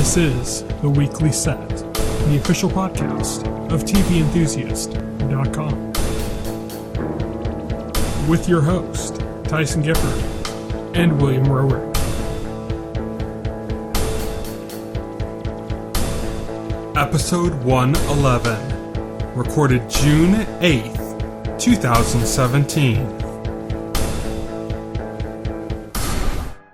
This is The Weekly Set, the official podcast of TVEnthusiast.com. With your host, Tyson Gifford and William Rower. Episode 111, recorded June 8th, 2017.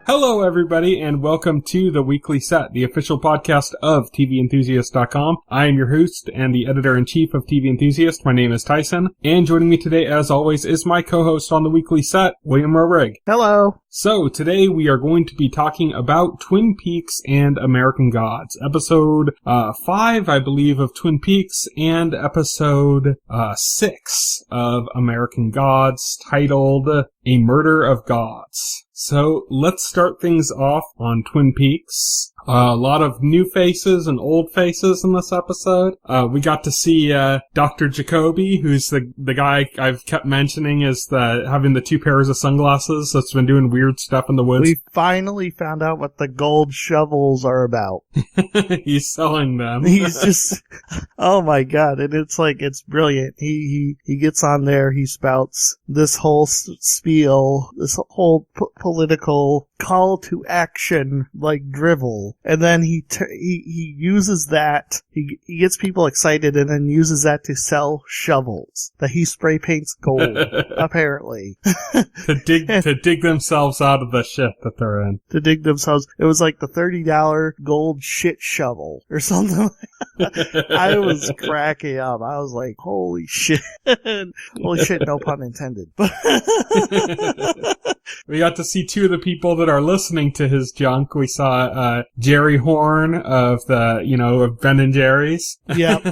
Hello, everybody, and welcome to The Weekly Set, the official podcast of TVEnthusiast.com. I am your host and the editor-in-chief of TV Enthusiast. My name is Tyson, and joining me today, as always, is my co-host on The Weekly Set, William Rowerig. Hello. So, today we are going to be talking about Twin Peaks and American Gods. Episode 5, I believe, of Twin Peaks, and episode 6 of American Gods, titled A Murder of Gods. So, let's start things off on Twin Peaks. A lot of new faces and old faces in this episode. We got to see Dr. Jacoby, who's the guy I've kept mentioning is having the two pairs of sunglasses that's been doing weird stuff in the woods. We finally found out what the gold shovels are about. He's selling them. He's just, oh my god, and it's brilliant. He gets on there, he spouts this whole spiel, this whole political call to action, like drivel. And then he uses that, he gets people excited and then uses that to sell shovels that he spray paints gold, apparently. to dig themselves out of the shit that they're in. To dig themselves. It was like the $30 gold shit shovel or something. I was cracking up. I was like, holy shit. Holy shit, no pun intended. We got to see two of the people that are listening to his junk. We saw Jerry Horn of of Ben and Jerry's. Yep,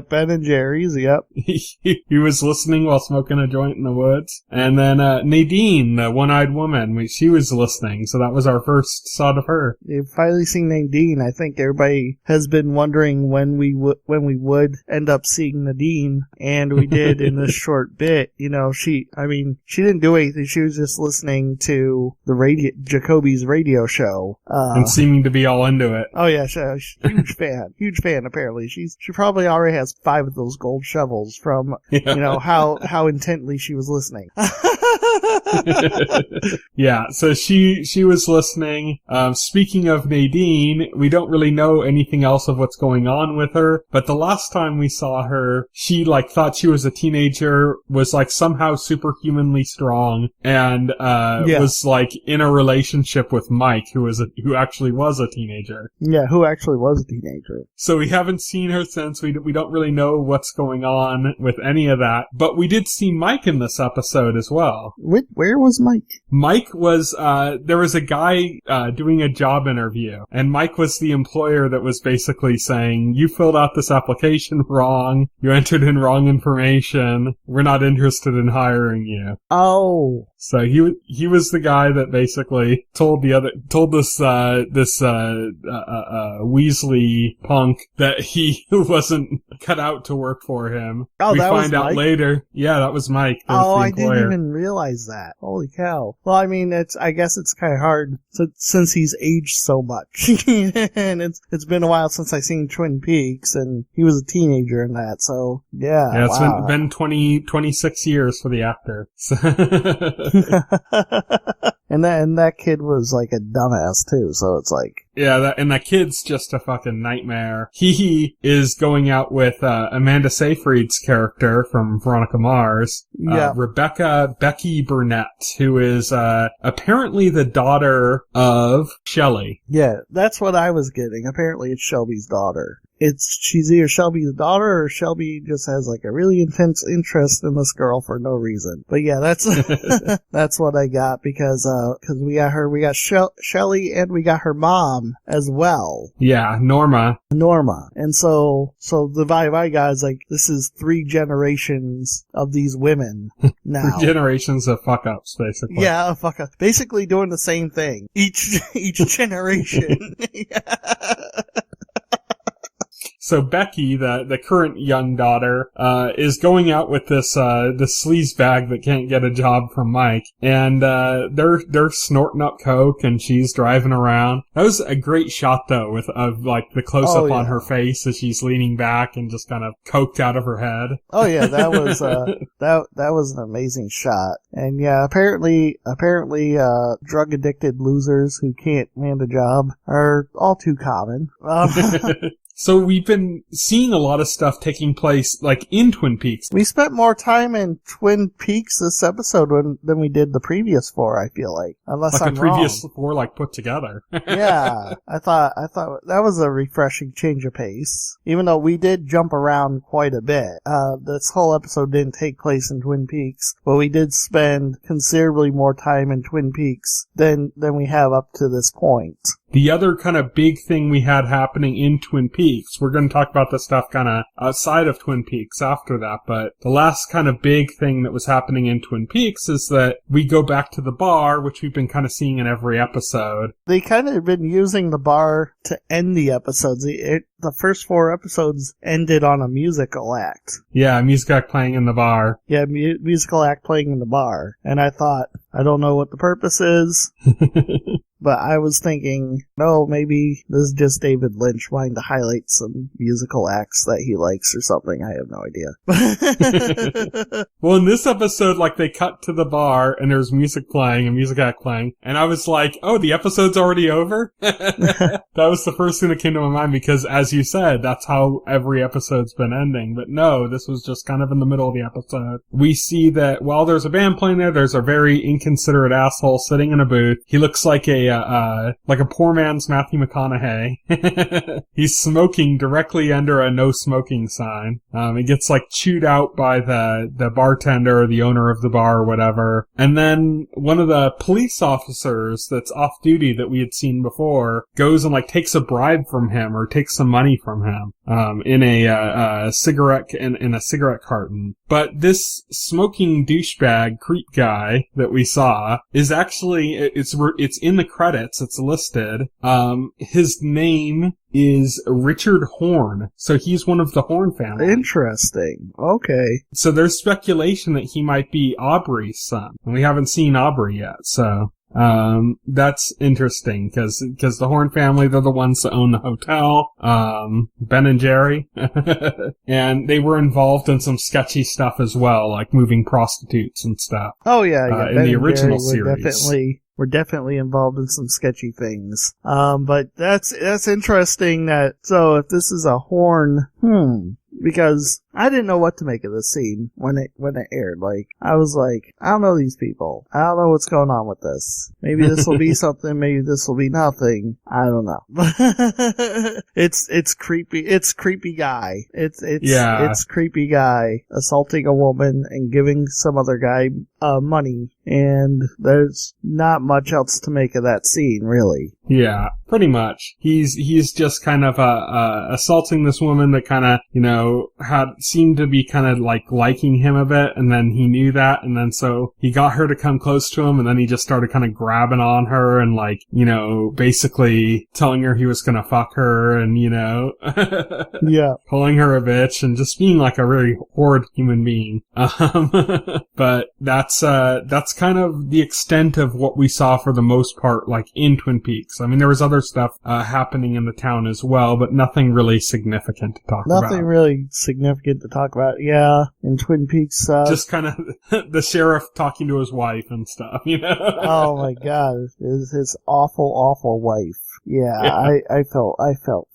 Ben and Jerry's, yep. He was listening while smoking a joint in the woods. And then Nadine, the one-eyed woman, she was listening, so that was our first shot of her. You've finally seen Nadine. I think everybody has been wondering when we would end up seeing Nadine, and we did in this short bit. She didn't do anything. She was just listening to the Jacoby's radio show. And seeming to be all into it. Oh yeah, she's huge fan apparently. She probably already has 5 of those gold shovels from, how intently she was listening. Yeah, so she was listening. Speaking of Nadine, we don't really know anything else of what's going on with her, but the last time we saw her, she thought she was a teenager, was somehow superhumanly strong, and was in a relationship with Mike, who actually was a teenager. Yeah, who actually was a teenager. So we haven't seen her since. We don't really know what's going on with any of that, but we did see Mike in this episode as well. Where was Mike? Mike was, there was a guy doing a job interview, and Mike was the employer that was basically saying, you filled out this application wrong, you entered in wrong information, we're not interested in hiring you. Oh. So he was the guy that basically told this Weasley punk that he wasn't cut out to work for him. Oh, we that find was out Mike? later. Yeah, that was Mike. I didn't even realize that. Holy cow. Well, I guess it's kind of hard since he's aged so much. And it's been a while since I seen Twin Peaks, and he was a teenager in that, so yeah. Yeah, it's been 26 years for the actor. And that kid was like a dumbass too, so it's like... Yeah, that kid's just a fucking nightmare. He is going out with Amanda Seyfried's character from Veronica Mars, Becky Burnett, who is apparently the daughter of Shelley. Yeah, that's what I was getting. Apparently it's Shelby's daughter. She's either Shelby's daughter or Shelby just has a really intense interest in this girl for no reason. But yeah, that's that's what I got because we got Shelly, and we got her mom as well. Yeah, Norma. And so the vibe I got is this is 3 generations of these women now. 3 generations of fuck ups, basically. Yeah, fuck up. Basically doing the same thing. Each generation. So Becky, the current young daughter, is going out with this sleazebag that can't get a job from Mike, and they're snorting up coke, and she's driving around. That was a great shot though, of like the close up on her face as she's leaning back and just kind of coked out of her head. Oh yeah, that was that was an amazing shot. And yeah, apparently drug addicted losers who can't land a job are all too common. So we've been seeing a lot of stuff taking place, like, in Twin Peaks. We spent more time in Twin Peaks this episode than we did the previous 4, I feel like. Unless like I'm the previous wrong. 4, like, put together. Yeah. I thought that was a refreshing change of pace. Even though we did jump around quite a bit. This whole episode didn't take place in Twin Peaks, but we did spend considerably more time in Twin Peaks than we have up to this point. The other kind of big thing we had happening in Twin Peaks, we're going to talk about the stuff kind of outside of Twin Peaks after that, but the last kind of big thing that was happening in Twin Peaks is that we go back to the bar, which we've been kind of seeing in every episode. They kind of been using the bar to end the episodes. The first 4 episodes ended on a musical act. Yeah, a music act playing in the bar. Yeah, musical act playing in the bar. And I thought, I don't know what the purpose is. But I was thinking, no, maybe this is just David Lynch wanting to highlight some musical acts that he likes or something. I have no idea. Well, in this episode, like, they cut to the bar and there's music playing, a music act playing. And I was like, oh, the episode's already over? That was the first thing that came to my mind because, as you said, that's how every episode's been ending. But no, this was just kind of in the middle of the episode. We see that while there's a band playing there's a very inconsiderate asshole sitting in a booth. He looks like a poor man's Matthew McConaughey. He's smoking directly under a no smoking sign. He gets like chewed out by the bartender or the owner of the bar or whatever. And then one of the police officers that's off duty that we had seen before goes and like takes a bribe from him or takes some money from him, in a cigarette, in a cigarette carton. But this smoking douchebag creep guy that we saw is actually, it's in the credits, it's listed. His name is Richard Horn. So he's one of the Horn family. Interesting. Okay. So there's speculation that he might be Aubrey's son. And we haven't seen Aubrey yet, so that's interesting because the Horn family, they're the ones that own the hotel, Ben and Jerry, and they were involved in some sketchy stuff as well, like moving prostitutes and stuff. Oh yeah, in the original series. We're definitely involved in some sketchy things. But that's interesting so if this is a Horn, because I didn't know what to make of this scene when it aired. Like, I was like, I don't know these people. I don't know what's going on with this. Maybe this will be something. Maybe this will be nothing. I don't know. It's creepy. It's creepy guy. It's creepy guy assaulting a woman and giving some other guy money. And there's not much else to make of that scene, really. Yeah, pretty much. He's just kind of assaulting this woman that kind of, seemed to be kind of like liking him a bit, and then he knew that, and then so he got her to come close to him, and then he just started kind of grabbing on her and like, basically telling her he was gonna fuck her and, yeah, calling her a bitch and just being like a very horrid human being. But that's kind of the extent of what we saw for the most part, like in Twin Peaks. I mean, there was other stuff happening in the town as well, but nothing really significant to talk about. Nothing really significant to talk about. Yeah, in Twin Peaks, just kind of the sheriff talking to his wife and stuff. Oh my God, his awful wife. Yeah. I felt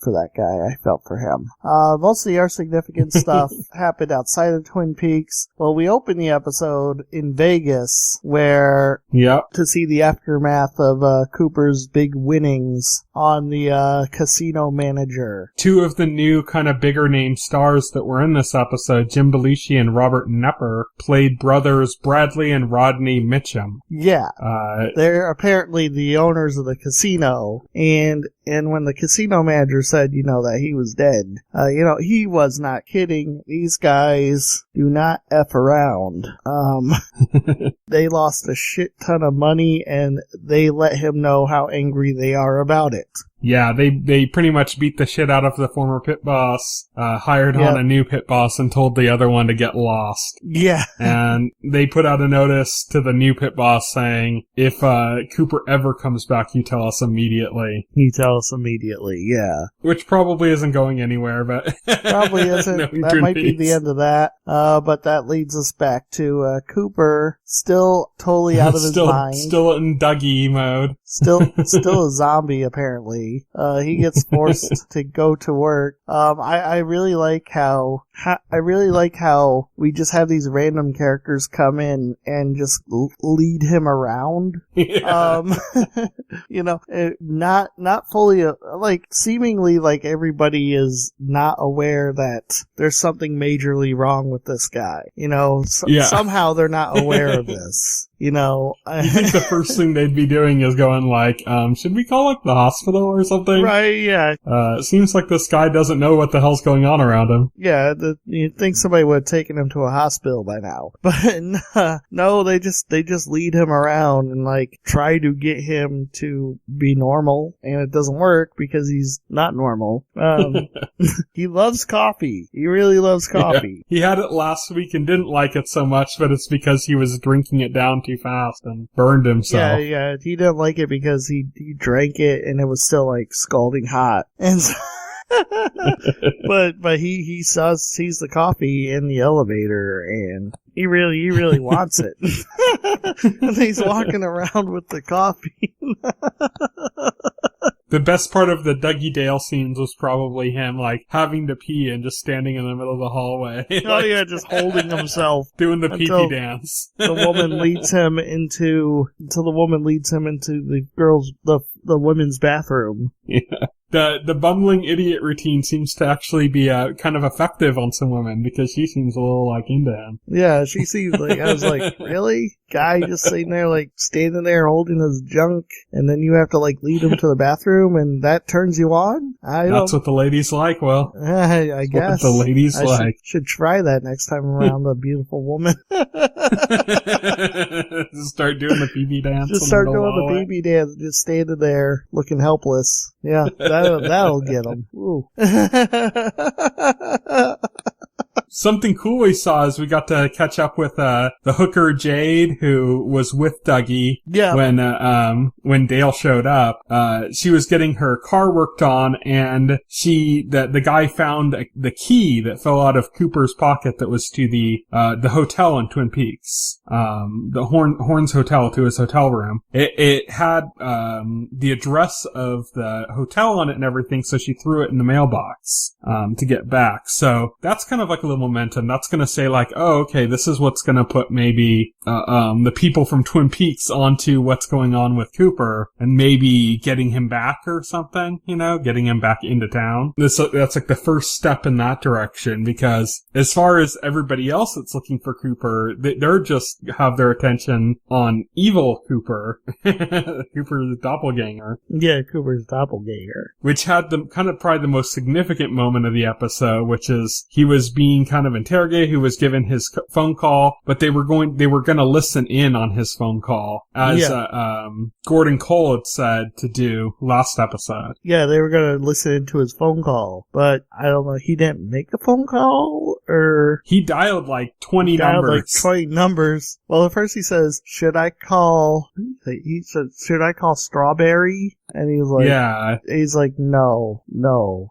for that guy. I felt for him. Mostly our significant stuff happened outside of Twin Peaks. Well, we opened the episode in Vegas, where to see the aftermath of Cooper's big winnings on the casino manager. 2 of the new kind of bigger name stars that were in this episode, Jim Belushi and Robert Knepper, played brothers Bradley and Rodney Mitchum. Yeah. They're apparently the owners of the casino, and when the casino manager said, that he was dead, he was not kidding. These guys do not F around. They lost a shit ton of money, and they let him know how angry they are about it. Yeah, they pretty much beat the shit out of the former pit boss, hired on a new pit boss and told the other one to get lost. Yeah. And they put out a notice to the new pit boss saying, if Cooper ever comes back, you tell us immediately. You tell us immediately, yeah. Which probably isn't going anywhere, but... Probably isn't. That might be the end of that. But that leads us back to Cooper, still totally out of his mind. Still in Dougie mode. Still a zombie, apparently. He gets forced to go to work. I really like how we just have these random characters come in and just lead him around. Yeah. Not fully, seemingly like everybody is not aware that there's something majorly wrong with this guy. Somehow they're not aware of this. You think the first thing they'd be doing is going should we call the hospital or something? Right, yeah. It seems like this guy doesn't know what the hell's going on around him. Yeah, you'd think somebody would have taken him to a hospital by now. But no, they just lead him around and try to get him to be normal, and it doesn't work because he's not normal. He loves coffee. He really loves coffee. Yeah. He had it last week and didn't like it so much, but it's because he was drinking it down too fast and burned himself. Yeah, he didn't like it because he drank it and it was still scalding hot. And so but he sees the coffee in the elevator and he really wants it. And he's walking around with the coffee. The best part of the Dougie Dale scenes was probably him, having to pee and just standing in the middle of the hallway. Oh yeah, just holding himself. Doing the pee-pee dance. The woman leads him into the women's bathroom. Yeah. The bumbling idiot routine seems to actually be kind of effective on some women because she seems a little into him. Yeah, she seems I was really? Guy just sitting there standing there holding his junk and then you have to lead him to the bathroom and that turns you on? That's what the ladies like, Well, I guess. What the ladies like. Should try that next time around a beautiful woman. Just start doing the pee-pee dance. Just start doing the pee-pee dance, just standing there looking helpless. Yeah, that'll get him. Ooh. Something cool we saw is we got to catch up with the hooker Jade, who was with Dougie when Dale showed up. She was getting her car worked on, and the guy found the key that fell out of Cooper's pocket that was to the hotel in Twin Peaks, the Horns Hotel, to his hotel room. It had the address of the hotel on it and everything, so she threw it in the mailbox to get back. So that's kind of like a little momentum. That's going to say oh, okay, this is what's going to put maybe the people from Twin Peaks onto what's going on with Cooper and maybe getting him back or something, getting him back into town. That's the first step in that direction, because as far as everybody else that's looking for Cooper, they're just have their attention on evil Cooper. Cooper's doppelganger. Yeah, Cooper's doppelganger. Which had probably the most significant moment of the episode, which is he was being kind of interrogated, who was given his phone call, but they were going to listen in on his phone call, as Gordon Cole had said to do last episode. Yeah, they were going to listen into his phone call, but I don't know, he didn't make a phone call, or... He dialed 20 numbers. 20 numbers. Well, at first he says, should I call Strawberry? And he's like, no,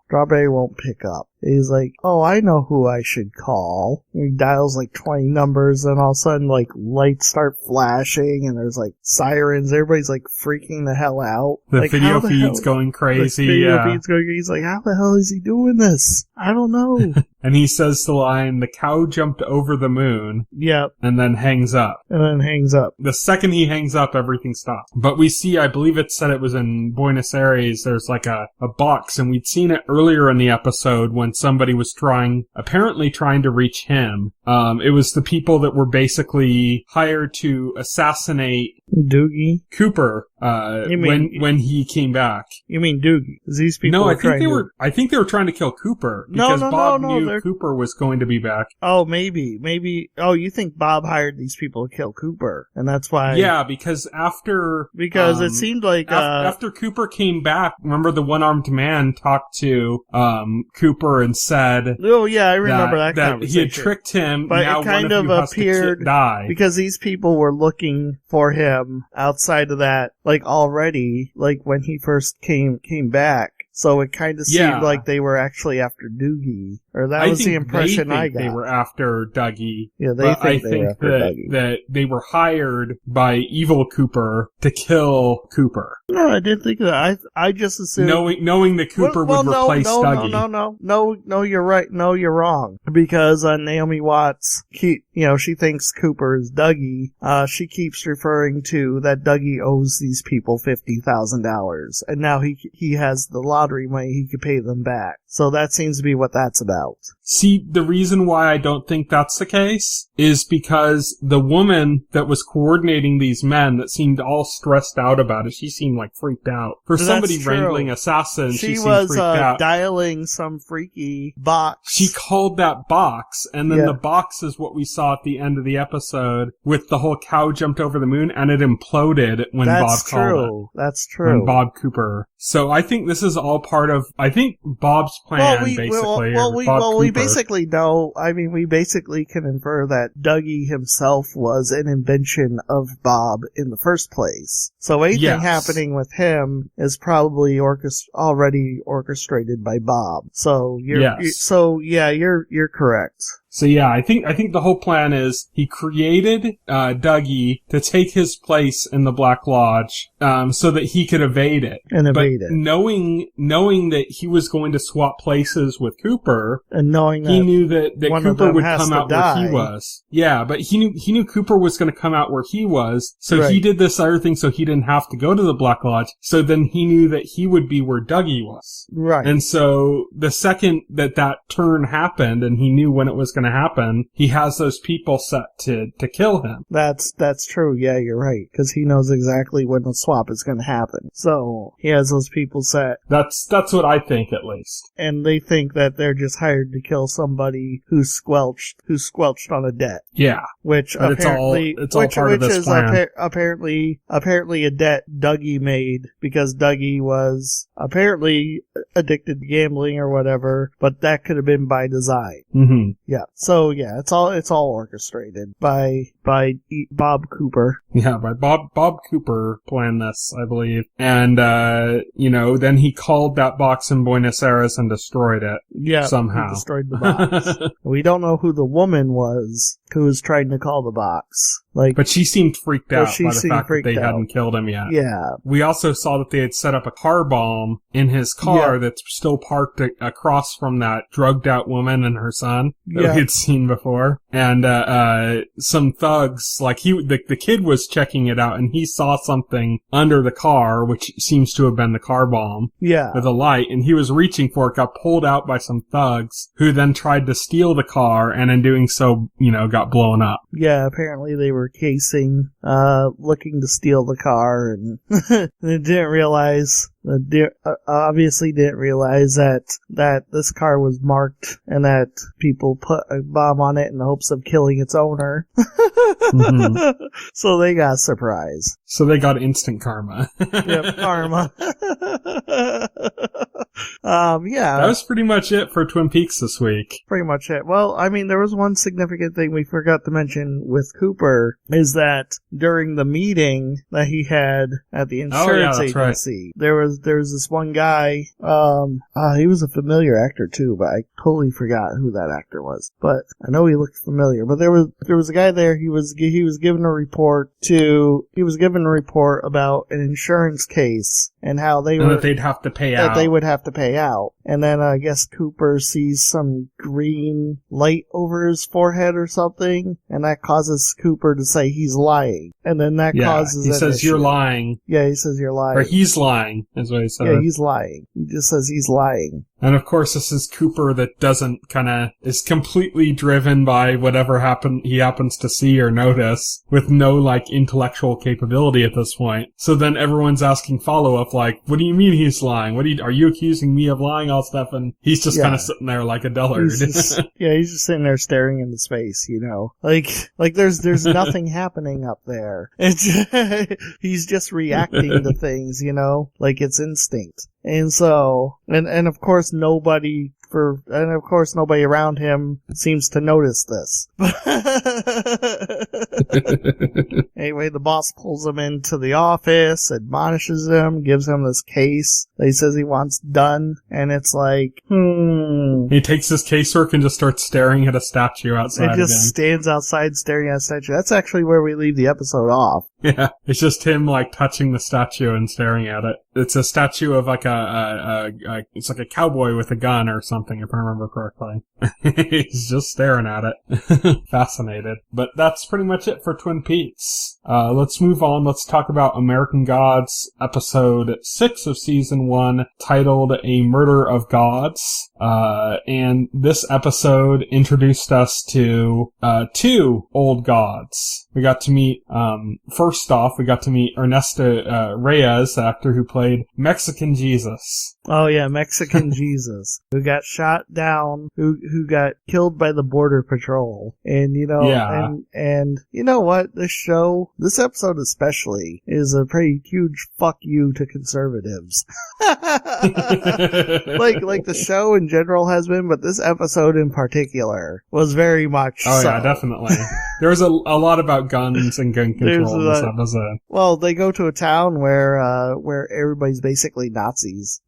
Strawberry won't pick up. He's like, oh, I know who I should call. And he dials 20 numbers, and all of a sudden, lights start flashing, and there's sirens. Everybody's freaking the hell out. The video feed's going crazy. He's like, how the hell is he doing this? I don't know. And he says the line, the cow jumped over the moon. Yep. And then hangs up. The second he hangs up, everything stops. But we see, I believe it said it was in Buenos Aires, there's a box, and we'd seen it earlier in the episode when somebody was apparently trying to reach him. It was the people that were basically hired to assassinate Dougie. Cooper, when he came back. You mean Dougie? These people No, I think they were trying to kill Cooper because Bob knew Cooper was going to be back. Oh, maybe. Oh, you think Bob hired these people to kill Cooper, and that's why? Yeah, because it seemed like after Cooper came back, remember the one-armed man talked to Cooper and said, "Oh yeah, I remember that conversation." He had tricked him, but now it kind of of you has appeared to die because these people were looking for him outside of that, like already, like when he first came back. So it kind of seemed like they were actually after Dougie, or that was the impression I got. They were after Dougie. Yeah, I think that they were hired by evil Cooper to kill Cooper. No, I didn't think that. I just assumed knowing that Cooper would replace Dougie. No, you're right. No, you're wrong. Because Naomi Watts, she thinks Cooper is Dougie. She keeps referring to that Dougie owes these people $50,000, and now he has the lottery money, he could pay them back. So that seems to be what that's about. See, the reason why I don't think that's the case is because the woman that was coordinating these men that seemed all stressed out about it, she seemed like freaked out. For somebody wrangling assassins, she seemed freaked out. Dialing some freaky box. She called that box, and then the box is what we saw at the end of the episode with the whole cow jumped over the moon, and it imploded when Bob called it. That's true. When Bob Cooper. So I think this is all part of, I think Bob's plan, we basically know, I mean, we basically can infer that Dougie himself was an invention of Bob in the first place. So anything happening with him is probably already orchestrated by Bob. So you're correct. So yeah, I think the whole plan is he created Dougie to take his place in the Black Lodge, so that he could evade it. Knowing that he was going to swap places with Cooper, and knowing that he knew that Cooper would come out where he was. Yeah, but he knew Cooper was going to come out where he was, so he did this other thing so he didn't have to go to the Black Lodge. So then he knew that he would be where Dougie was. Right. And so the second that turn happened, and he knew when it was going to happen, he has those people set to kill him. That's true. Yeah, you're right. Because he knows exactly when the swap is going to happen. So he has those people set. That's what I think, at least. And they think that they're just hired to kill somebody who's squelched on a debt. Yeah. Which but apparently, it's all part of this plan. Apparently a debt Dougie made because Dougie was apparently addicted to gambling or whatever, but that could have been by design. Mm-hmm. Yeah. So yeah, it's all orchestrated by Bob Cooper. Yeah, by Bob Cooper planned this, I believe. And then he called that box in Buenos Aires and destroyed it. Yeah, somehow. He destroyed the box. We don't know who the woman was who was trying to call the box. But she seemed freaked out by the fact that they hadn't killed him yet. Yeah. We also saw that they had set up a car bomb in his car that's still parked across from that drugged out woman and her son that we had seen before. And some thugs, the kid was checking it out, and he saw something under the car, which seems to have been the car bomb. Yeah. With a light, and he was reaching for it, got pulled out by some thugs, who then tried to steal the car, and in doing so, got blown up. Yeah, apparently they were casing, looking to steal the car, and they obviously didn't realize that this car was marked and that people put a bomb on it in the hopes of killing its owner. Mm-hmm. So they got surprised. So they got instant karma. Yep, karma. That was pretty much it for Twin Peaks this week. Pretty much it. Well, I mean, there was one significant thing we forgot to mention with Cooper, is that during the meeting that he had at the insurance agency, there was this one guy, he was a familiar actor too, but I totally forgot who that actor was. But I know he looked familiar. But there was a guy there, he was given a report about an insurance case and how that they'd have to pay out. That they would have to pay out. And then I guess Cooper sees some green light over his forehead or something, and that causes Cooper to say he's lying. And then that causes he says you're lying. Yeah, he says you're lying. Or he's lying, is what he said. Yeah, he's lying. He just says he's lying. And of course, this is Cooper that is completely driven by whatever he happens to see or notice, with no, like, intellectual capability at this point. So then everyone's asking follow-up, like, what do you mean he's lying? Are you accusing me of lying, all stuff? And he's just kind of sitting there like a dullard. He's just sitting there staring into space, you know? Like there's nothing happening up there. He's just reacting to things, you know? Like it's instinct. And so, and of course nobody around him seems to notice this. Anyway, the boss pulls him into the office, admonishes him, gives him this case that he says he wants done, and it's like, He takes his casework and just starts staring at a statue outside. It just stands outside staring at a statue. That's actually where we leave the episode off. Yeah, it's just him, like, touching the statue and staring at it. It's a statue of, like, it's like a cowboy with a gun or something, if I remember correctly. He's just staring at it. Fascinated. But that's pretty much it for Twin Peaks. Let's move on. Let's talk about American Gods, episode 6 of season 1, titled A Murder of Gods. And this episode introduced us to, 2 old gods. We got to meet, first off, we got to meet Ernesto Reyes, the actor who played Mexican Jesus. Oh yeah, Mexican Jesus, who got shot down, who got killed by the Border Patrol. And, you know, and you know what? This episode especially, is a pretty huge fuck you to conservatives. like the show in general has been, but this episode in particular was very much so. Yeah, definitely. There was a lot about guns and gun control in this episode. Well, they go to a town where everybody's basically Nazis.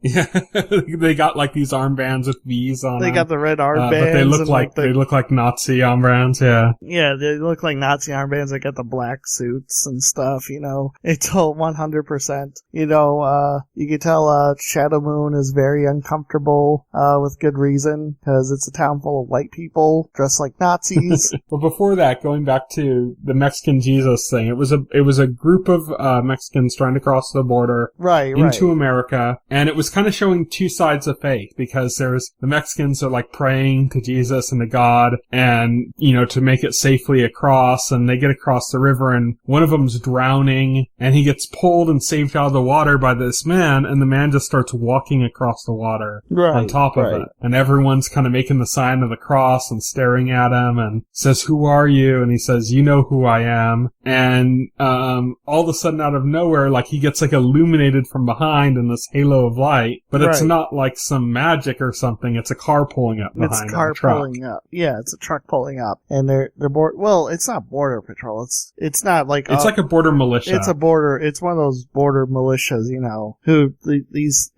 Yeah, they got like these armbands with V's on them. They got the red armbands, but they look like Nazi armbands. Yeah, yeah, they look like Nazi armbands. They got the black suits and stuff. You know, it's all 100%. You know, you can tell Shadow Moon is very uncomfortable with good reason, because it's a town full of white people dressed like Nazis. But before that, going back to the Mexican Jesus thing, it was a group of Mexicans trying to cross the border into America, and it was kind of showing 2 sides of faith, because there's the Mexicans are like praying to Jesus and to God, and you know, to make it safely across, and they get across the river, and one of them's drowning, and he gets pulled and saved out of the water by this man, and the man just starts walking across the water on top of it, and everyone's kind of making the sign of the cross and staring at him, and says, "Who are you?" And he says, "You know who I am." And all of a sudden, out of nowhere, like he gets like illuminated from behind in this halo of light, but it's not like some magic or something. It's a car pulling up behind him. It's a car pulling up. Yeah, it's a truck pulling up, and they're well, it's not border patrol. It's not like it's like a border militia. It's one of those border militias, you know, who these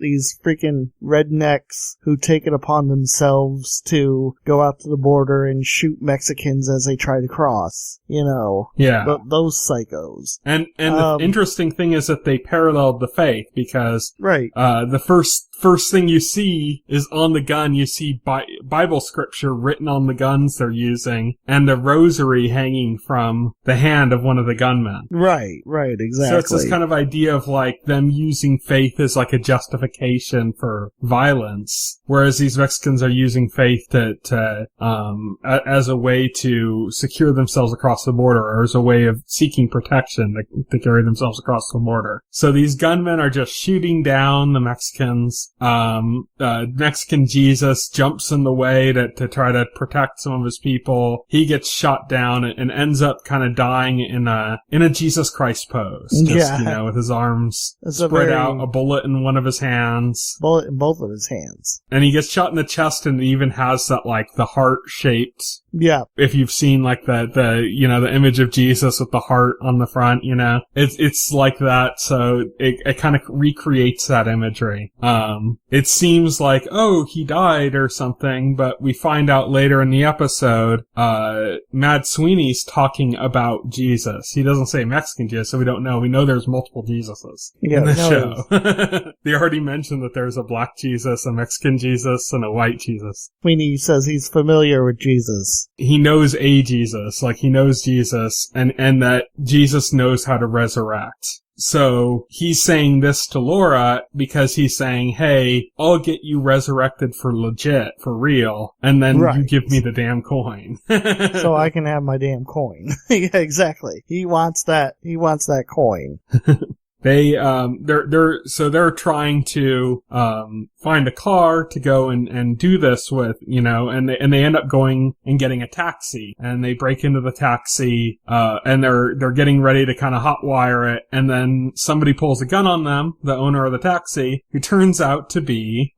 freaking rednecks who take it upon themselves to go out to the border and shoot Mexicans as they try to cross. You know, those psychos. And the interesting thing is that they paralleled the faith, because the first thing you see is on the gun, you see Bible scripture written on the guns they're using, and a rosary hanging from the hand of one of the gunmen. Right, exactly. So it's this kind of idea of like them using faith as like a justification for violence, whereas these Mexicans are using faith as a way to secure themselves across the border, or as a way of seeking protection to carry themselves across the border. So these gunmen are just shooting down the Mexicans. Mexican Jesus jumps in the way to try to protect some of his people. He gets shot down and ends up kind of dying in a Jesus Christ pose. Just, you know, with his arms spread out, a bullet in one of his hands. Bullet in both of his hands. And he gets shot in the chest, and it even has that, like, the heart-shaped. Yeah. If you've seen, like, the image of Jesus with the heart on the front, you know, it's like that, so it kind of recreates that imagery. It seems like, oh, he died or something, but we find out later in the episode, Mad Sweeney's talking about Jesus. He doesn't say Mexican Jesus, so we don't know. We know there's multiple Jesuses in the show. They already mentioned that there's a black Jesus, a Mexican Jesus, and a white Jesus. Sweeney says he's familiar with Jesus. He knows a Jesus, like he knows Jesus, and that Jesus knows how to resurrect. So he's saying this to Laura because he's saying, hey, I'll get you resurrected for legit, for real, and then you give me the damn coin. So I can have my damn coin. Yeah, exactly. He wants that coin. They're trying to, find a car to go and do this with, and they end up going and getting a taxi, and they break into the taxi, and they're getting ready to kind of hotwire it, and then somebody pulls a gun on them, the owner of the taxi, who turns out to be,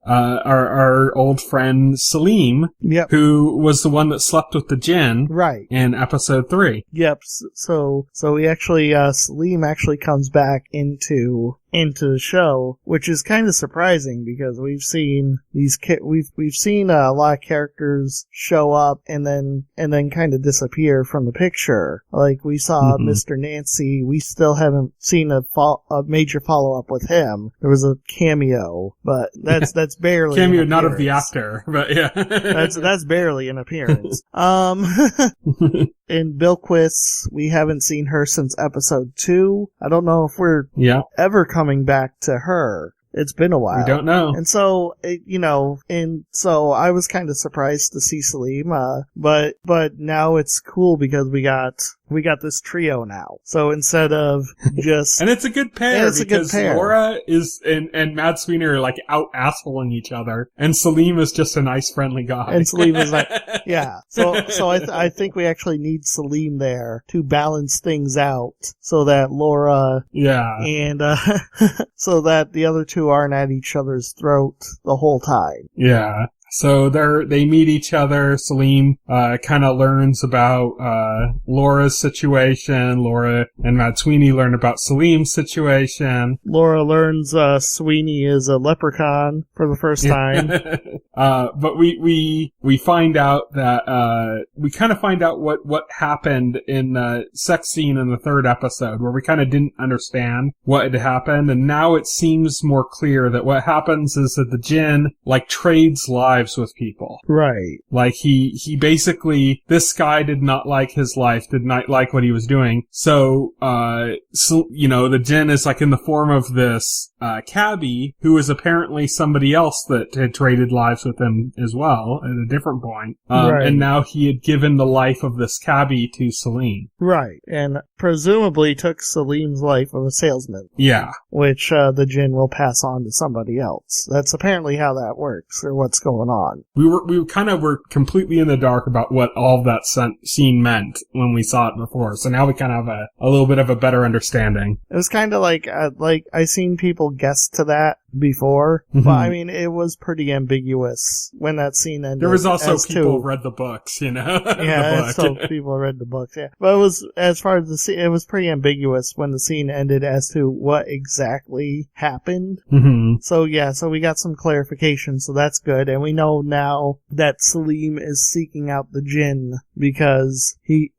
our old friend Salim, yep, who was the one that slept with the djinn, right, in episode 3. Yep, so we actually, Salim actually comes back into the show, which is kind of surprising because we've seen we've seen a lot of characters show up and then kind of disappear from the picture. Like we saw Mr. Nancy, we still haven't seen a major follow up with him. There was a cameo, but that's barely cameo, not of the actor, but yeah, that's barely an appearance. In Bilquis, we haven't seen her since episode 2. I don't know if we're ever coming back to her. It's been a while. We don't know. And so, so I was kind of surprised to see Salim, but now it's cool because we got this trio now. So instead of just... And it's a good pair because Laura is, and Mad Sweeney are like out assholing each other, and Salim is just a nice friendly guy. And Salim is like, yeah. So I think we actually need Salim there to balance things out so that Laura... Yeah. And, so that the other two aren't at each other's throat the whole time. Yeah. So they meet each other. Salim, kind of learns about, Laura's situation. Laura and Mad Sweeney learn about Salim's situation. Laura learns, Sweeney is a leprechaun for the first time. But we find out that, we kind of find out what happened in the sex scene in the 3rd episode, where we kind of didn't understand what had happened. And now it seems more clear that what happens is that the djinn, like, trades lives with people. Right. Like he basically, this guy did not like his life, did not like what he was doing. So, the djinn is like in the form of this, cabbie who is apparently somebody else that had traded lives with him as well at a different point. Right. And now he had given the life of this cabbie to Salim. Right. And presumably took Salim's life of a salesman. Yeah. Which, the djinn will pass on to somebody else. That's apparently how that works, or what's going on. We were completely in the dark about what all of that scene meant when we saw it before. So now we kind of have a little bit of a better understanding. It was kind of like I seen people guess to that before, but I mean, it was pretty ambiguous when that scene ended. There was also people who read the books, Yeah, so people read the books, yeah. But it was, as far as the scene, it was pretty ambiguous when the scene ended as to what exactly happened. Mm-hmm. So we got some clarification, so that's good. And we know now that Salim is seeking out the djinn because he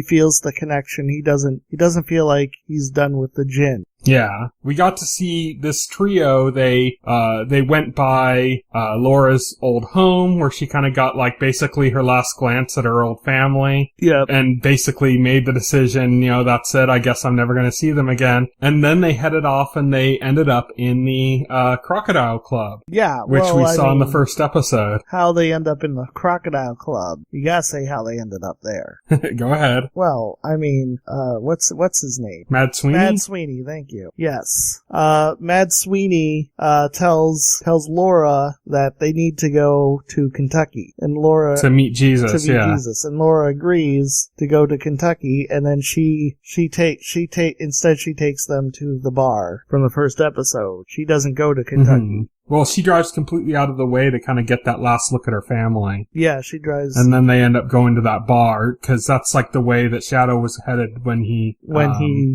feels the connection. He doesn't feel like he's done with the djinn. Yeah. We got to see this trio. They went by, Laura's old home where she kind of got like basically her last glance at her old family. Yeah. And basically made the decision, that's it. I guess I'm never going to see them again. And then they headed off and they ended up in the, Crocodile Club. Yeah. Which we saw in the first episode. How they end up in the Crocodile Club. You gotta say how they ended up there. Go ahead. Well, I mean, what's his name? Mad Sweeney? Mad Sweeney, thank you. Yes. Mad Sweeney tells Laura that they need to go to Kentucky, and Laura to meet Jesus. Jesus, and Laura agrees to go to Kentucky, and then she takes them to the bar from the first episode. She doesn't go to Kentucky. Mm-hmm. Well, she drives completely out of the way to kind of get that last look at her family. Yeah, she drives. And then they end up going to that bar, because that's like the way that Shadow was headed when he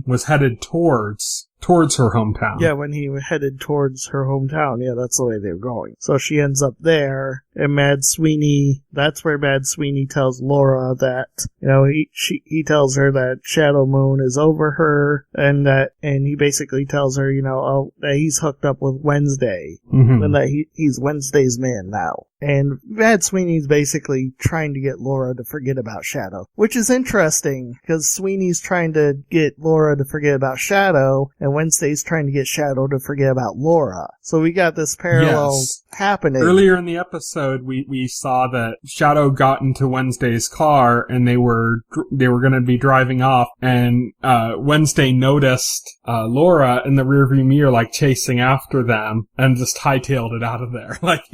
was headed towards her hometown. Yeah, when he headed towards her hometown. Yeah, that's the way they were going. So she ends up there, And Mad Sweeney, that's where Mad Sweeney tells Laura that, he tells her that Shadow Moon is over her, and he basically tells her, that he's hooked up with Wednesday, and that he's Wednesday's man now. And Mad Sweeney's basically trying to get Laura to forget about Shadow, which is interesting, because Sweeney's trying to get Laura to forget about Shadow, and Wednesday's trying to get Shadow to forget about Laura. So we got this parallel happening. Earlier in the episode, we saw that Shadow got into Wednesday's car, and they were going to be driving off, and Wednesday noticed Laura in the rearview mirror, like, chasing after them, and just hightailed it out of there. Like,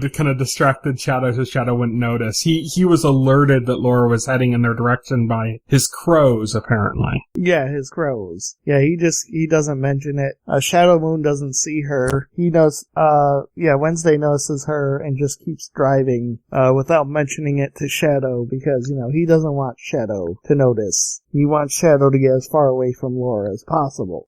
to kind of distracted Shadow so Shadow wouldn't notice. He was alerted that Laura was heading in their direction by his crows, apparently. Yeah, his crows. Yeah, he doesn't mention it. Shadow Moon doesn't see her. He knows, Wednesday notices her and just keeps driving, without mentioning it to Shadow because, he doesn't want Shadow to notice. He wants Shadow to get as far away from Laura as possible.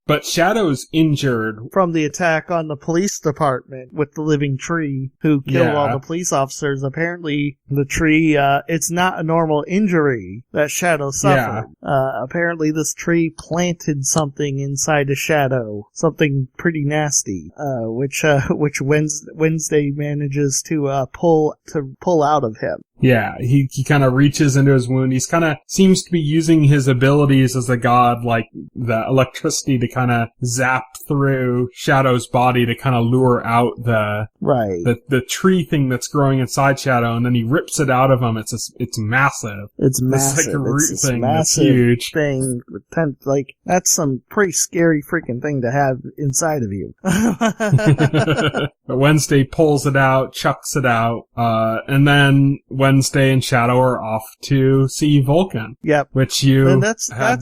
But Shadow's injured from the attack on the police department with the living tree who killed all the police officers. Apparently, the tree, it's not a normal injury that Shadow suffered. Apparently, this tree planted something inside of Shadow, something pretty nasty, which Wednesday manages to pull out of him. Yeah, he kind of reaches into his wound. He's kind of seems to be using his abilities as a god, like the electricity to kind of zap through Shadow's body to kind of lure out the tree thing that's growing inside Shadow, and then he rips it out of him. It's massive. It's massive. It's like a root thing that's huge. That's some pretty scary freaking thing to have inside of you. But Wednesday pulls it out, chucks it out, and then Wednesday and Shadow are off to see Vulcan. Yep. Which you had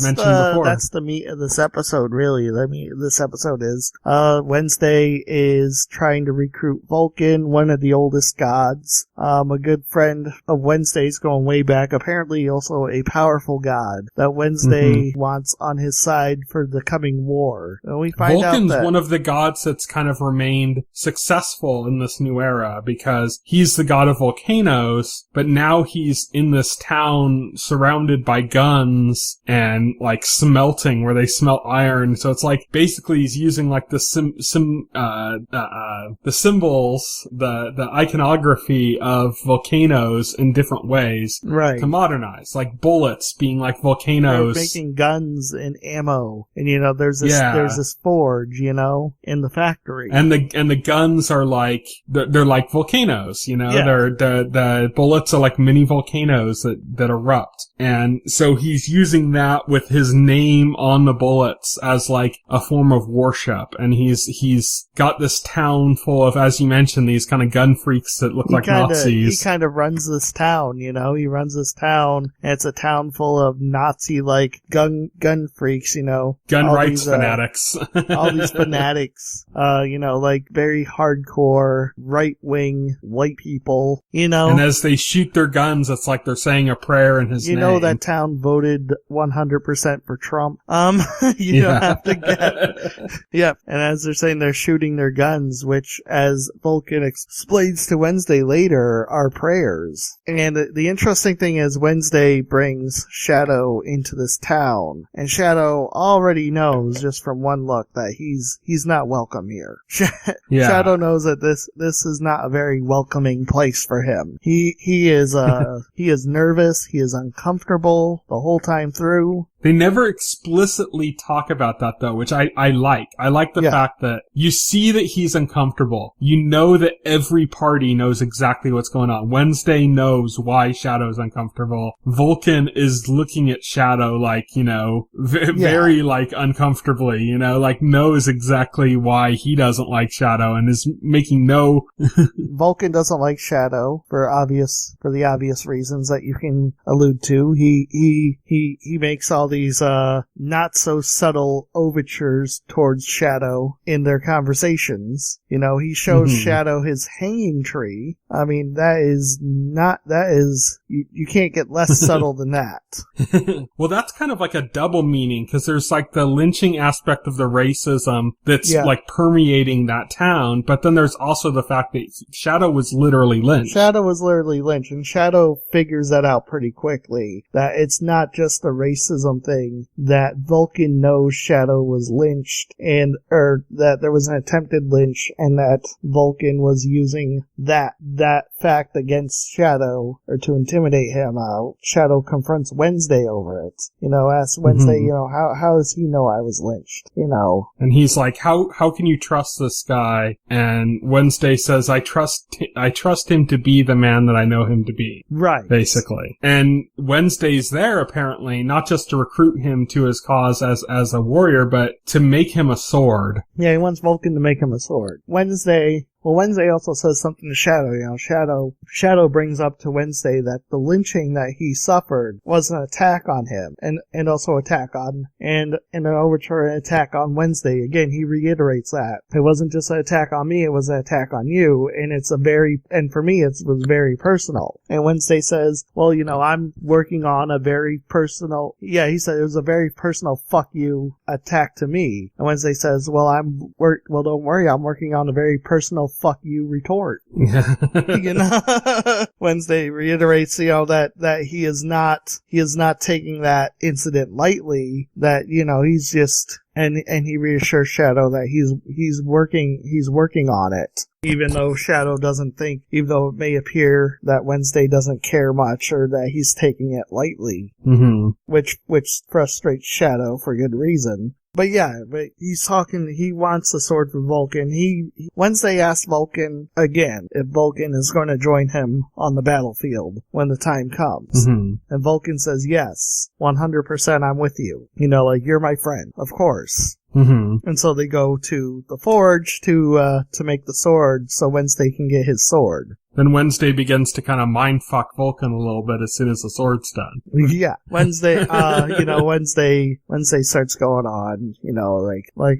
mentioned before. That's the meat of this episode, really. This episode is, Wednesday is trying to recruit Vulcan, one of the oldest gods. A good friend of Wednesday's going way back. Apparently also a powerful god that Wednesday wants on his side for the coming war. And we find Vulcan's out that one of the gods that's kind of remained successful in this new era because he's the god of volcanoes, but now he's in this town surrounded by guns and like smelting where they smelt iron. So it's like basically he's using like the symbols, the iconography of volcanoes in different ways to modernize, like bullets being like volcanoes. They're making guns and ammo, and there's this forge, in the factory, and the guns are like they're like volcanoes, they're the bullets are like mini volcanoes that erupt. And so he's using that with his name on the bullets as like a form of worship. And he's got this town full of, as you mentioned, these kind of gun freaks that look like Nazis. He kind of runs this town, he runs this town, and it's a town full of Nazi-like gun freaks, gun rights fanatics. All these fanatics, like very hardcore, right-wing white people, And as they shoot their guns, it's like they're saying a prayer in his name. That town voted 100% for Trump. You don't have to get... Yep. And as they're saying, they're shooting their guns, which, as Vulcan explains to Wednesday later, are prayers. And the interesting thing is Wednesday brings Shadow into this town, and Shadow already knows, just from one look, that he's not welcome here. Shadow knows that this is not a very welcoming place for him. He is nervous, he is uncomfortable the whole time through. They never explicitly talk about that, though, which I like. I like the fact that you see that he's uncomfortable. You know that every party knows exactly what's going on. Wednesday knows why Shadow's uncomfortable. Vulcan is looking at Shadow like, very, like, uncomfortably, like, knows exactly why he doesn't like Shadow and is making no... Vulcan doesn't like Shadow for the obvious reasons that you can allude to. He makes all these not so subtle overtures towards Shadow in their conversations. He shows Shadow his hanging tree. I mean, you can't get less subtle than that. Well, that's kind of like a double meaning, because there's like the lynching aspect of the racism that's like permeating that town, but then there's also the fact that Shadow was literally lynched. And Shadow figures that out pretty quickly, that it's not just a racism thing, that Vulcan knows Shadow was lynched, or that there was an attempted lynch, and that Vulcan was using that fact against Shadow, or to intimidate him. Shadow confronts Wednesday over it. Asks Wednesday, how does he know I was lynched? And he's like, how can you trust this guy? And Wednesday says, I trust him to be the man that I know him to be. Right. Basically. And Wednesday's there, apparently, not just to recruit him to his cause as a warrior, but to make him a sword. Yeah, he wants Vulcan to make him a sword. Wednesday also says something to Shadow. Shadow brings up to Wednesday that the lynching that he suffered was an attack on him, and also an overture attack on Wednesday. Again, he reiterates that. It wasn't just an attack on me, it was an attack on you, and for me, it was very personal. And Wednesday says, well, I'm working on a very personal, he said it was a very personal fuck you attack to me. And Wednesday says, well, don't worry, I'm working on a very personal fuck you retort. Wednesday reiterates, that he is not taking that incident lightly, that, he's just, and he reassures Shadow that he's working on it. Even though Shadow even though it may appear that Wednesday doesn't care much, or that he's taking it lightly. Which frustrates Shadow for good reason. But he wants the sword for Vulcan. Wednesday asks Vulcan again if Vulcan is going to join him on the battlefield when the time comes. And Vulcan says, yes, 100% I'm with you. You're my friend, of course. And so they go to the forge to make the sword so Wednesday can get his sword. Then Wednesday begins to kind of mindfuck Vulcan a little bit as soon as the sword's done. Yeah. Wednesday, Wednesday starts going on,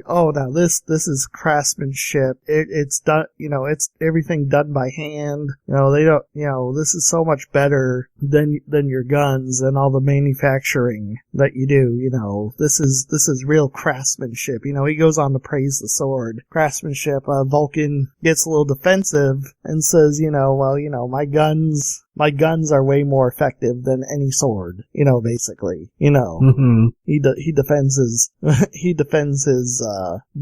oh, now this is craftsmanship. It's done, it's everything done by hand. They don't, this is so much better than your guns and all the manufacturing that you do. This is real craftsmanship. He goes on to praise the sword. Craftsmanship. Vulcan gets a little defensive and says, my guns are way more effective than any sword, basically, he defends his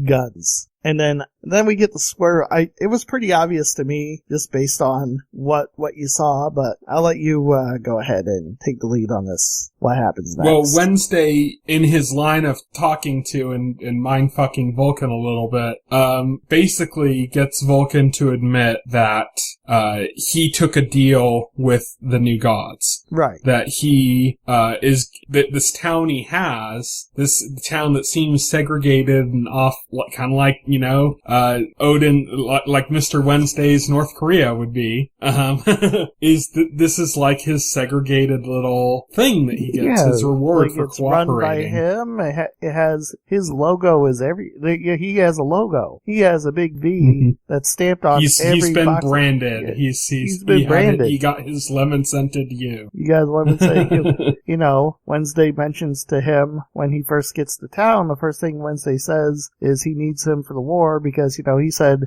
guns. And then we get the swear. It was pretty obvious to me, just based on what you saw, but I'll let you go ahead and take the lead on this. What happens next? Well, Wednesday, in his line of talking to and mind-fucking Vulcan a little bit, basically gets Vulcan to admit that he took a deal with the new gods. Right. That he that this town he has, this town that seems segregated and off, kind of like, Odin, like Mr. Wednesday's North Korea would be, this is like his segregated little thing that he gets, his reward for cooperating. It's run by him. It has, his logo is he has a logo. He has a big V that's stamped on every He's been box. branded. He's been branded. He got his lemon scented you. You got lemon scented you. Wednesday mentions to him when he first gets to town, the first thing Wednesday says is he needs him for the war because, he said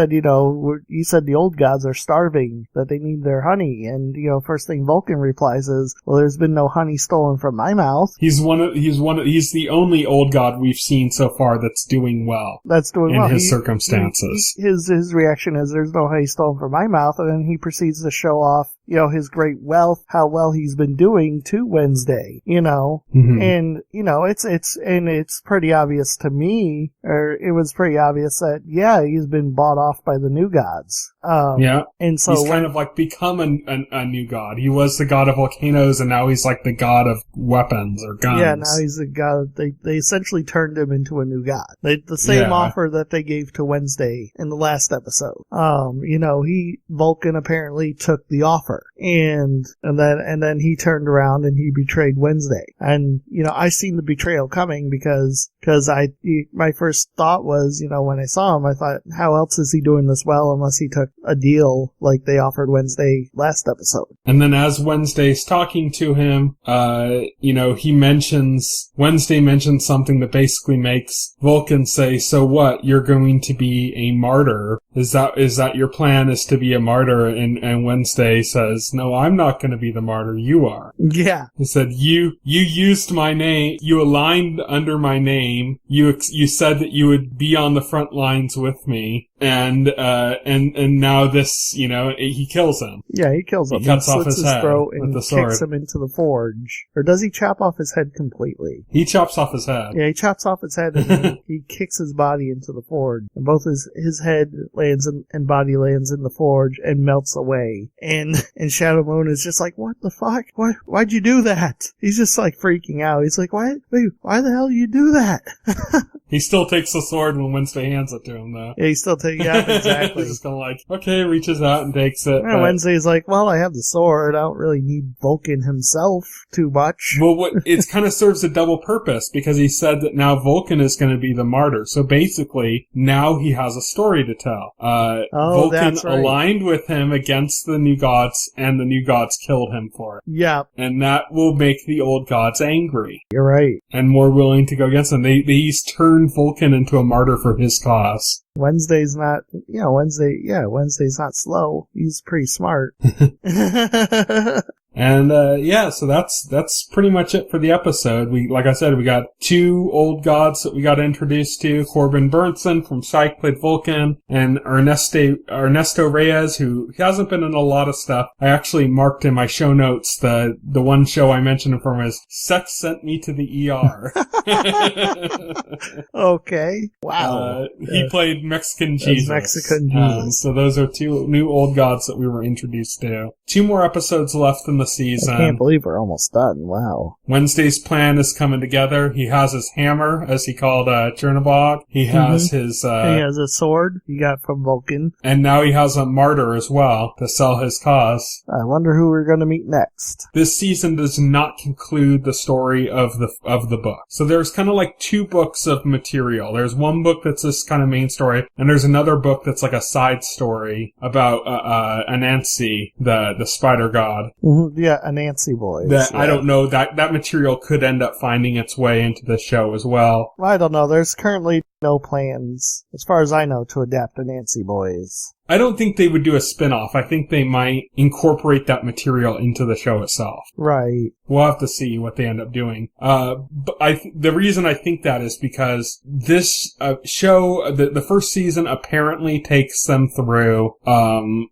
the old gods are starving, that they need their honey. And, first thing Vulcan replies is, well, there's been no honey stolen from my mouth. He's the only old god we've seen so far that's doing well. In his circumstances. His reaction is, there's no honey stolen from my mouth, and then he proceeds to show off, his great wealth, how well he's been doing to Wednesday, and, it's pretty obvious to me, or it was pretty obvious that, he's been bought off by the new gods. And so he's kind of like become a new god. He was the god of volcanoes, and now he's like the god of weapons or guns. Yeah, now he's the god. They essentially turned him into a new god. The same offer that they gave to Wednesday in the last episode. Vulcan apparently took the offer. before. And then he turned around and he betrayed Wednesday. And, I seen the betrayal coming because my first thought was, when I saw him, I thought, how else is he doing this well unless he took a deal like they offered Wednesday last episode? And then as Wednesday's talking to him, Wednesday mentions something that basically makes Vulcan say, so what, you're going to be a martyr? Is that your plan, is to be a martyr? And Wednesday says, no, I'm not going to be the martyr, you are. Yeah. He said, you used my name, you aligned under my name, you said that you would be on the front lines with me, and now this, he kills him. Yeah, he kills him. He cuts off slits his head throat with and the sword. kicks him into the forge. Or does he chop off his head completely? He chops off his head. Yeah, he chops off his head and he kicks his body into the forge. And both his head lands and body lands in the forge and melts away. And Shadow Moon is just like, what the fuck? Why'd you do that? He's just like freaking out. He's like, why the hell do you do that? He still takes the sword when Wednesday hands it to him, though. Yeah, he still takes, yeah, exactly. He's just kind of like, okay, reaches out and takes it. And Wednesday's like, well, I have the sword. I don't really need Vulcan himself too much. Well, it kind of serves a double purpose, because he said that now Vulcan is going to be the martyr. So basically, now he has a story to tell. Vulcan that's right. aligned with him against the new gods, and the new gods killed him for it. Yeah. And that will make the old gods angry. You're right. And more willing to go against them. These turn Vulcan into a martyr for his cause. Wednesday's not not slow. He's pretty smart. And, so that's pretty much it for the episode. Like I said, we got two old gods that we got introduced to. Corbin Burnson from Psych played Vulcan, and Ernesto Reyes, who hasn't been in a lot of stuff. I actually marked in my show notes the one show I mentioned him from is Sex Sent Me to the ER. Okay. Wow. He played Mexican Jesus. Mexican Jesus. So those are two new old gods that we were introduced to. 2 more episodes left in the season. I can't believe we're almost done. Wow. Wednesday's plan is coming together. He has his hammer, as he called Chernobog. He has his... he has a sword he got from Vulcan. And now he has a martyr as well to sell his cause. I wonder who we're going to meet next. This season does not conclude the story of the book. So there's kind of like 2 books of material. There's one book that's this kind of main story, and there's another book that's like a side story about Anansi, the spider god. Mm-hmm. Yeah, Anansi boys. I don't know, that material could end up finding its way into the show as well. I don't know. There's currently no plans, as far as I know, to adapt Anansi boys. I don't think they would do a spin-off. I think they might incorporate that material into the show itself. Right. We'll have to see what they end up doing. But the reason I think that is because this show, the first season apparently takes them through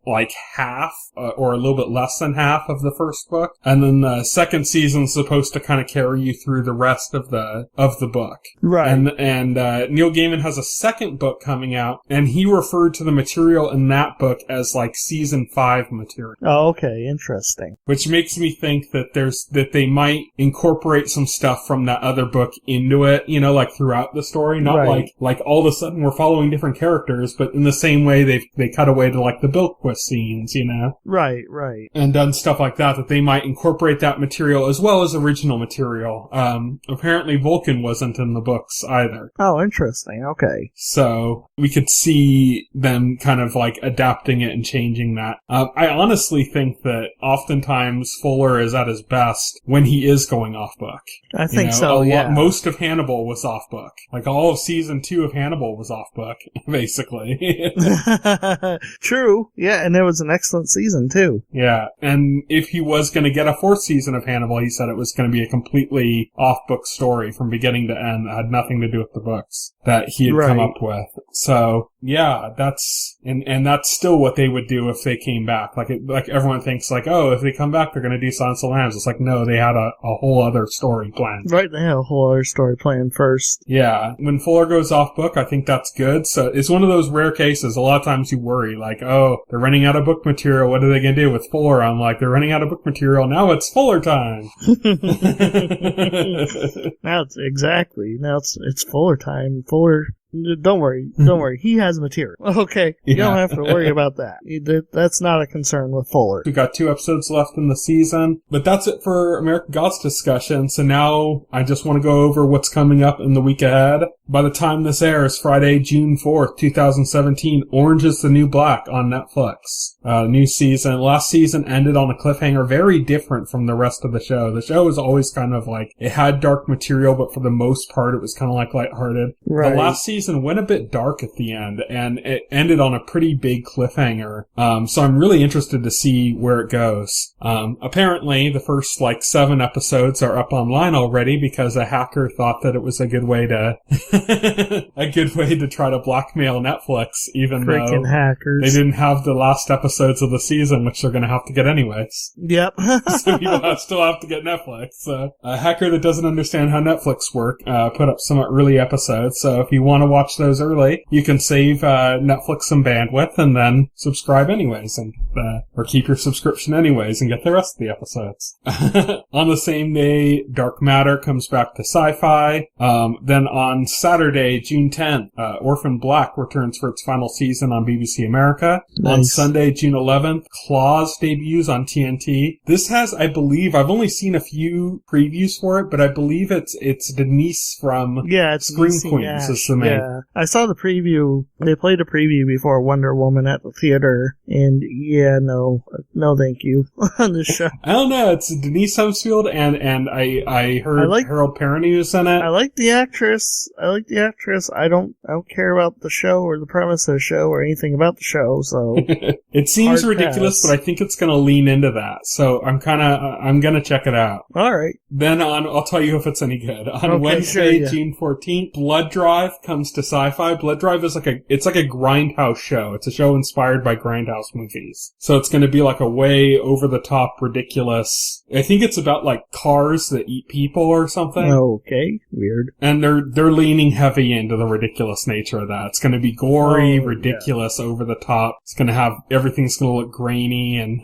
like half or a little bit less than half of the first book, and then the second season's supposed to kind of carry you through the rest of the book. Right. And Neil Gaiman has a second book coming out, and he referred to the material in that book as like season 5 material. Oh, okay, interesting. Which makes me think that they might incorporate some stuff from that other book into it, like throughout the story, not right. like all of a sudden we're following different characters, but in the same way they cut away to like the Bilquist scenes, Right. And done stuff like that they might incorporate that material as well as original material. Apparently Vulcan wasn't in the books either. Oh, interesting. Okay. So we could see them kind of like adapting it and changing that. I honestly think that oftentimes Fuller is at his best when he is going off book. I think so, yeah. Most of Hannibal was off book. Like all of season 2 of Hannibal was off book, basically. True. Yeah, and it was an excellent season too. Yeah, and if he was going to get a 4th season of Hannibal, he said it was going to be a completely off-book story from beginning to end that had nothing to do with the books that he had come up with. So, yeah, that's still what they would do if they came back. Like everyone thinks like, oh, if they come back, they're going to do Silence of the Lambs. It's like, no, they had a whole other story planned. Right, they had a whole other story planned first. Yeah, when Fuller goes off book, I think that's good. So it's one of those rare cases. A lot of times you worry, like, oh, they're running out of book material. What are they going to do with Fuller? I'm like, they're running out of book material. Now it's Fuller time. Now it's Fuller time. Fuller Don't worry. Don't worry. He has material. Okay. You don't have to worry about that. That's not a concern with Fuller. We got 2 episodes left in the season, but that's it for American Gods discussion. So now I just want to go over what's coming up in the week ahead. By the time this airs, Friday, June 4th, 2017, Orange is the New Black on Netflix. New season. Last season ended on a cliffhanger very different from the rest of the show. The show was always kind of like, it had dark material, but for the most part, it was kind of like lighthearted. Right. The last season went a bit dark at the end, and it ended on a pretty big cliffhanger. So I'm really interested to see where it goes. Apparently, the first 7 episodes are up online already because a hacker thought that it was a good way to try to blackmail Netflix, even Freaking though hackers. they didn't have the last episodes of the season, which they're going to have to get anyways. Yep. So people still have to get Netflix. So a hacker that doesn't understand how Netflix work put up some early episodes. So if you want to watch those early, you can save Netflix some bandwidth and then subscribe anyways, and or keep your subscription anyways and get the rest of the episodes. On the same day, Dark Matter comes back to Sci-Fi. Then on Saturday, June 10th, Orphan Black returns for its final season on BBC America. Nice. On Sunday, June 11th, Claws debuts on TNT. This has, I believe, I've only seen a few previews for it, but I believe it's Denise from Scream Queens is the main. Yeah, I saw the preview. They played a preview before Wonder Woman at the theater, and no thank you on this show. I don't know, it's Denise Humsfield, and I heard Harold Perrineau was in it. I like the actress. I don't care about the show or the premise of the show or anything about the show, so. It seems ridiculous, but I think it's gonna lean into that, so I'm gonna check it out. Alright. Then I'll tell you if it's any good. On Wednesday, June 14th, Blood Drive comes to Sci-Fi. Blood Drive is like a grindhouse show. It's a show inspired by grindhouse movies. So it's gonna be like a way over-the-top, ridiculous, I think it's about cars that eat people or something. Okay, weird. And they're leaning heavy into the ridiculous nature of that. It's gonna be gory, ridiculous, over the top. It's gonna have, everything's gonna look grainy and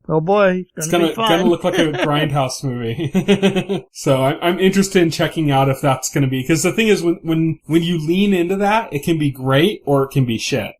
oh boy, it's gonna look like a grindhouse movie. So I'm interested in checking out if that's gonna be, because the thing is, when you lean into that, it can be great or it can be shit,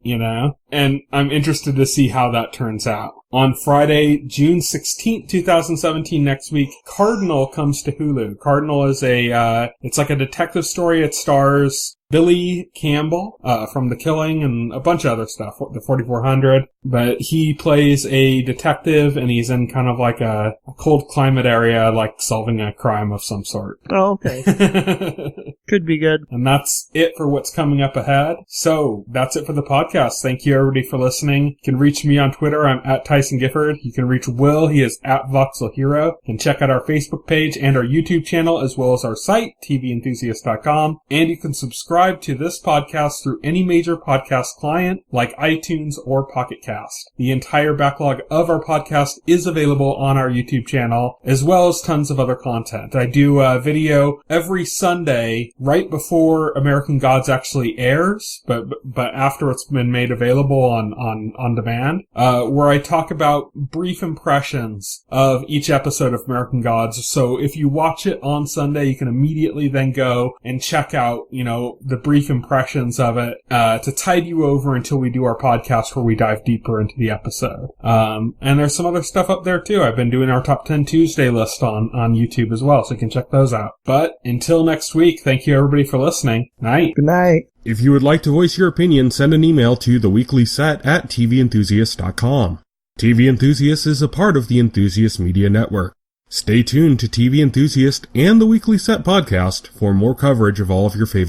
and I'm interested to see how that turns out. On Friday, June 16th, 2017, next week, Cardinal comes to Hulu. Cardinal is it's like a detective story. It stars Billy Campbell, from The Killing and a bunch of other stuff, the 4400. But he plays a detective and he's in kind of like a cold climate area, solving a crime of some sort. Oh, okay. Could be good. And that's it for what's coming up ahead. So that's it for the podcast. Thank you everybody for listening. You can reach me on Twitter. I'm at Tyson Gifford. You can reach Will. He is at Voxel Hero. You can check out our Facebook page and our YouTube channel, as well as our site, TVEnthusiast.com. And you can subscribe to this podcast through any major podcast client like iTunes or Pocket Cast. The entire backlog of our podcast is available on our YouTube channel, as well as tons of other content. I do a video every Sunday right before American Gods actually airs, but after it's been made available on demand, where I talk about brief impressions of each episode of American Gods. So if you watch it on Sunday, you can immediately then go and check out, the brief impressions of it, to tide you over until we do our podcast where we dive deeper into the episode. And there's some other stuff up there too. I've been doing our Top 10 Tuesday list on YouTube as well, so you can check those out. But until next week, thank you everybody for listening. Night. Good night. If you would like to voice your opinion, send an email to theweeklyset@TVEnthusiast.com. TV Enthusiast is a part of the Enthusiast Media Network. Stay tuned to TV Enthusiast and the Weekly Set podcast for more coverage of all of your favorite